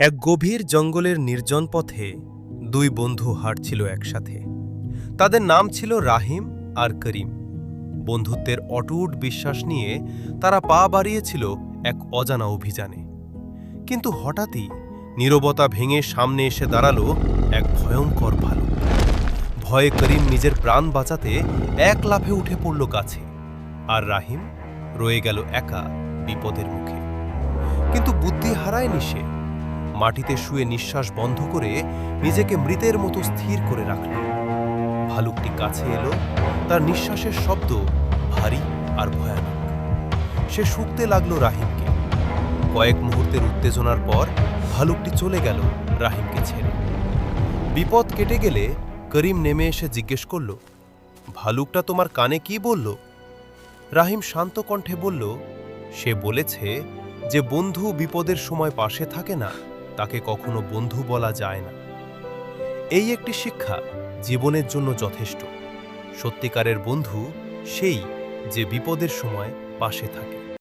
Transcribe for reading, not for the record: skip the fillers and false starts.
এক গভীর জঙ্গলের নির্জন পথে দুই বন্ধু হাঁটছিল একসাথে। তাদের নাম ছিল রাহিম আর করিম। বন্ধুত্বের অটুট বিশ্বাস নিয়ে তারা পা বাড়িয়েছিল এক অজানা অভিযানে। কিন্তু হঠাৎই নীরবতা ভেঙে সামনে এসে দাঁড়ালো এক ভয়ঙ্কর ভালুক। ভয়ে করিম নিজের প্রাণ বাঁচাতে এক লাফে উঠে পড়ল গাছে, আর রাহিম রয়ে গেল একা বিপদের মুখে। কিন্তু বুদ্ধি হারায়নি সে। মাটিতে শুয়ে নিঃশ্বাস বন্ধ করে নিজেকে মৃতের মতো স্থির করে রাখল। ভালুকটি কাছে এলো, তার নিঃশ্বাসের শব্দ ভারী আর ভয়ানক। সে শুকতে লাগলো রাহিমকে। কয়েক মুহূর্তের উত্তেজনার পর ভালুকটি চলে গেল রাহিমকে ছেড়ে। বিপদ কেটে গেলে করিম নেমে এসে জিজ্ঞেস করল, ভালুকটা তোমার কানে কি বলল? রাহিম শান্ত কণ্ঠে বলল, সে বলেছে যে বন্ধু বিপদের সময় পাশে থাকে না, তাকে কখনো বন্ধু বলা যায় না। এই একটি শিক্ষা জীবনের জন্য যথেষ্ট। সত্যিকারের বন্ধু সেই যে বিপদের সময় পাশে থাকে।